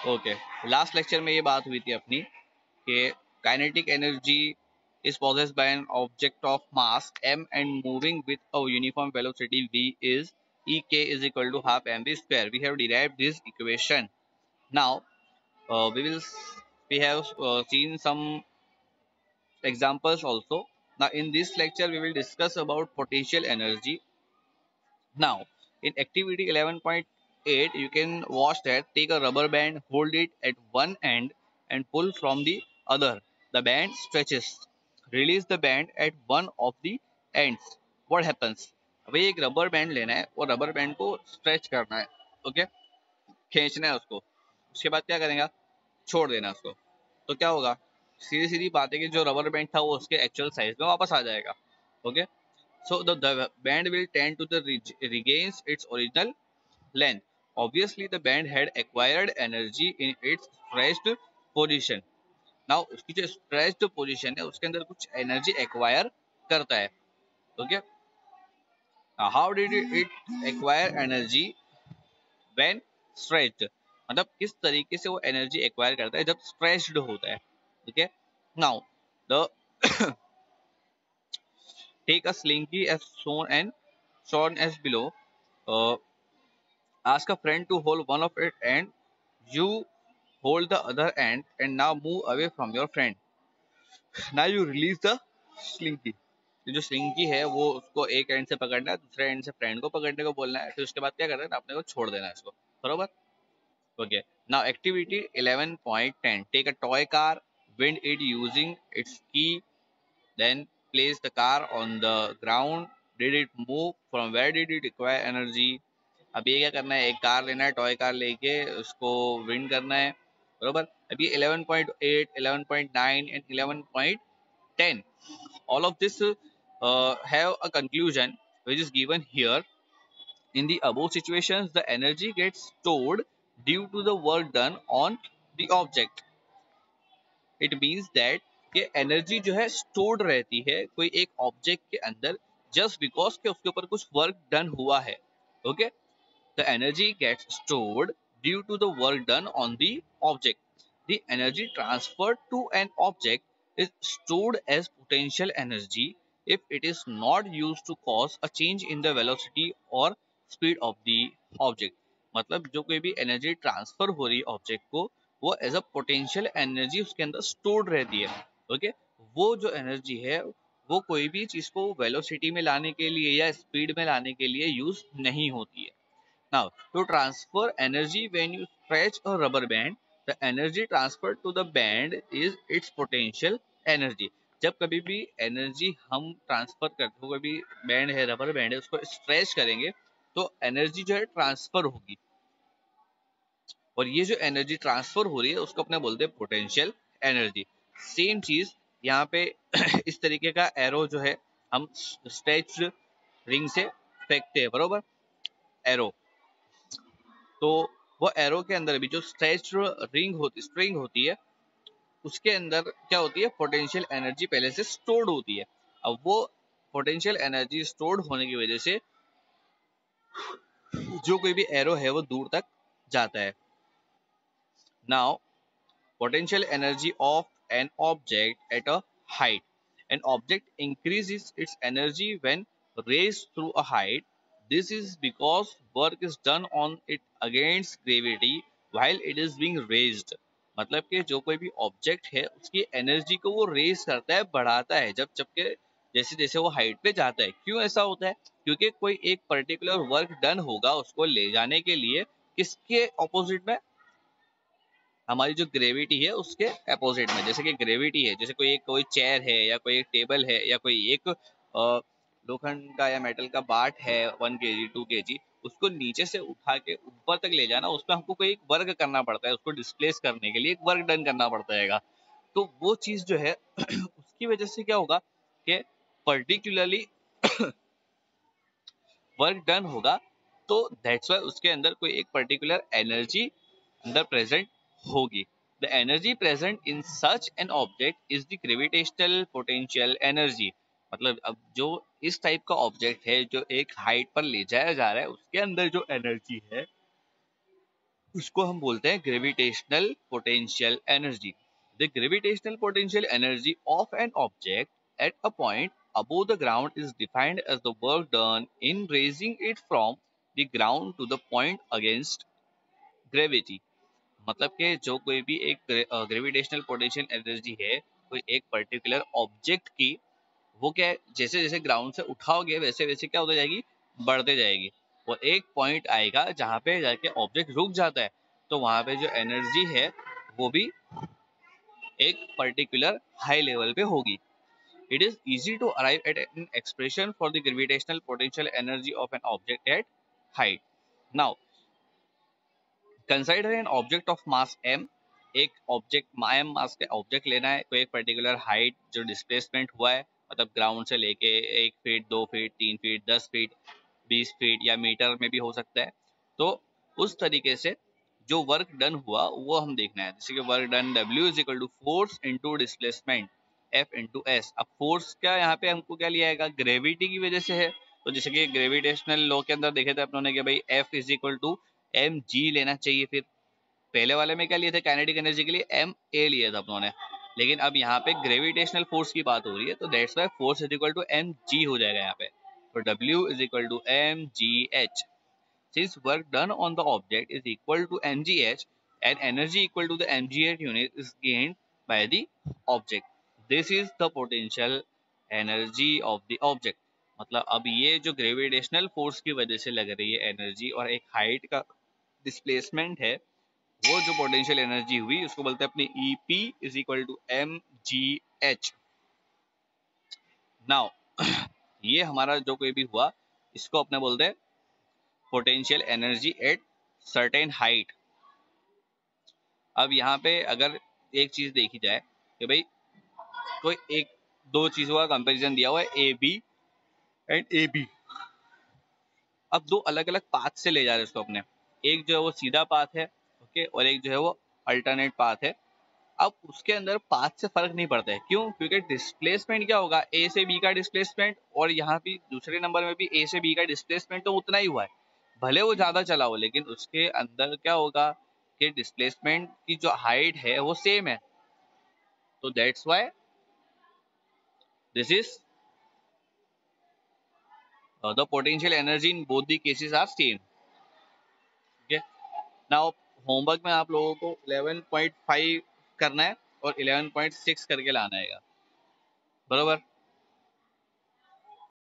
Okay, last lecture में ये बात हुई थी अपनी कि kinetic energy is possessed by an object of mass m and moving with a uniform velocity v is ek is equal to half mv square. We have derived this equation. Now we have seen some examples also. Now in this lecture we will discuss about potential energy. Now in activity 11.8 you can watch that. Take a rubber band, hold it at one end and pull from the other. The band stretches. Release the band at one of the ends. What happens? अभी एक rubber band लेना है और rubber band को stretch करना है. Okay, खींचना है उसको. उसके बाद क्या करेंगे? छोड़ देना उसको. तो क्या होगा? सीधी सीधी बात है कि जो रबर बैंड था वो उसके एक्चुअल साइज में वापस आ जाएगा. Okay, so the band will tend to the regains its original length. Obviously the band had acquired energy in its stretched position. Now उसकी जो stretched position है उसके अंदर कुछ energy acquire करता है. Okay, now how did it acquire energy when stretched? मतलब किस तरीके से वो energy acquire करता है जब stretched होता है. Okay, now the take a slinky as shown as below. Ask a friend to hold one of it and you hold the other end and now move away from your friend. Now you release the slinky. जो slinky है वो उसको एक and से पकड़ना है, दूसरे and से फ्रेंड को पकड़ने को बोलना है, फिर उसके बाद क्या करना है? अपने को छोड़ देना है इसको. बरोबर. Okay, now activity 11.10. Take a toy car, wind it using its key, then place the car on the ground. Did it move? From where did it require energy? अब ये क्या करना है? एक कार लेना है, टॉय कार लेके उसको विंड करना है. बरोबर. अभी 11.8, 11.9 and 11.10 all of this have a conclusion which is given here. In the above situations the energy gets stored due to the work done on the object. It means that ये energy जो है stored रहती है कोई एक object के अंदर just because के उसके ऊपर कुछ वर्क डन हुआ है. Okay, the energy gets stored due to the work done on the object. The energy transferred to an object is stored as potential energy if it is not used to cause a change in the velocity or speed of the object. मतलब जो कोई भी energy transfer हो रही है object को वो as a potential energy उसके अंदर स्टोर्ड रहती है. ओके, वो जो एनर्जी है वो कोई भी चीज को वेलोसिटी में लाने के लिए या स्पीड में लाने के लिए यूज नहीं होती है. Now, to transfer energy when you stretch a rubber band, the energy transferred to the band is its potential energy. जब कभी भी एनर्जी हम ट्रांसफर करते हो, कभी बैंड है, रबर बैंड है, उसको स्ट्रेच करेंगे तो एनर्जी जो है ट्रांसफर होगी और ये जो एनर्जी ट्रांसफर हो रही है उसको अपने बोलते हैं पोटेंशियल एनर्जी. सेम चीज यहाँ पे इस तरीके का एरो जो है हम स्ट्रेच रिंग से फेंकते हैं. बरोबर. एरो तो वो एरो के अंदर भी जो स्ट्रिंग होती है उसके अंदर क्या होती है? पोटेंशियल एनर्जी पहले से स्टोर्ड होती है. अब वो पोटेंशियल एनर्जी स्टोर्ड होने की वजह से जो कोई भी एरो है वो दूर तक जाता है. Now potential energy of an object at a height. An object increases its energy when raised through a height. This is because work is done on it against gravity while it is being raised. मतलब कि जो कोई भी object है उसकी energy को वो raise करता है, बढ़ाता है जब जबकि जैसे जैसे वो हाइट पे जाता है. क्यों ऐसा होता है? क्योंकि कोई एक पर्टिकुलर वर्क डन होगा उसको ले जाने के लिए किसके ऑपोजिट में? हमारी जो ग्रेविटी है उसके अपोजिट में. जैसे कि ग्रेविटी है, जैसे कोई चेयर है या कोई एक टेबल है या कोई एक लोखंड का या मेटल का बाट है 1 kg 2 kg, उसको नीचे से उठा के ऊपर तक ले जाना उसमें हमको कोई एक वर्क करना पड़ता है. उसको डिस्प्लेस करने के लिए एक वर्क डन करना पड़ता है. तो वो चीज जो है उसकी वजह से क्या होगा कि पर्टिकुलरली वर्क डन होगा तो दैट्स वाई उसके अंदर कोई एक पर्टिकुलर एनर्जी अंदर प्रेजेंट होगी. The energy present in such an object is the gravitational potential energy. मतलब अब जो इस टाइप का ऑब्जेक्ट है जो एक हाइट पर ले जाया जा रहा है उसके अंदर जो एनर्जी है उसको हम बोलते हैं gravitational potential energy. The gravitational potential energy of an object at a point above the ground is defined as the work done in raising it from the ground to the point against gravity। मतलब कि जो कोई भी एक gravitational potential energy है कोई एक particular object की, वो क्या है, जैसे जैसे ग्राउंड से उठाओगे वैसे वैसे क्या होती जाएगी, बढ़ते जाएगी। और एक पॉइंट आएगा जहां पे जाके ऑब्जेक्ट रुक जाता है, तो वहां पे जो एनर्जी है वो भी एक पर्टिकुलर हाई लेवल पे होगी। It is easy to arrive at an expression for the gravitational potential energy of an object at height. Now consider an object of mass m। एक ऑब्जेक्ट m मास का object लेना है, कोई एक particular height जो displacement हुआ है, मतलब ग्राउंड से लेके 1 feet 2 feet 3 feet 10 feet 20 feet या मीटर में भी हो सकता है। तो उस तरीके से जो वर्क डन हुआ वो हम देखना है। जैसे कि work done W is equal to force into displacement F into S. अब फोर्स क्या यहाँ पे हमको क्या लिया जाएगा, ग्रेविटी की वजह से है। तो जैसे कि ग्रेविटेशनल लॉ के अंदर देखे थे अपनों ने कि भाई F is equal to M G लेना चाहिए। फिर पहले वाले में क्या लिए थे, काइनेटिक एनर्जी के लिए एम ए लिया था अपनों ने। लेकिन अब यहाँ पे ग्रेविटेशनल फोर्स की बात हो रही है, तो that's why force is equal to M G हो जाएगा यहाँ पे। तो W is equal to M G H. Since work done on the object is equal to mgh and energy equal to the mgh unit is gained by the object, this is the potential energy of the object। मतलब अब ये जो gravitational force की वजह से लग रही है एनर्जी और एक हाइट का डिस्प्लेसमेंट है, वो जो पोटेंशियल एनर्जी हुई उसको बोलते हैं अपनी E P is equal to M G H. Now ये हमारा जो कोई भी हुआ इसको अपने बोलते हैं potential energy at certain height. अब यहाँ पे अगर एक चीज देखी जाए कि भाई कोई एक दो चीजों का कंपैरिजन दिया हुआ है A B and A B. अब दो अलग अलग पाथ से ले जा रहे हैं उसको अपने, एक जो है वो सीधा पाथ है, ओके, और एक जो है वो अल्टरनेट पाथ है। अब उसके अंदर पाथ से फर्क नहीं पड़ता है, क्यों? क्योंकि डिस्प्लेसमेंट क्या होगा, ए से बी का डिस्प्लेसमेंट, और यहाँ भी दूसरे नंबर में भी ए से बी का डिस्प्लेसमेंट तो उतना ही हुआ है। भले वो ज्यादा चला हो लेकिन उसके अंदर क्या होगा कि डिस्प्लेसमेंट की जो हाइट है वो सेम है। तो that's why this is the potential energy in both the cases are same. Okay, now homework में आप लोगों को 11.5 करना है और 11.6 करके लाना है, बरोबर।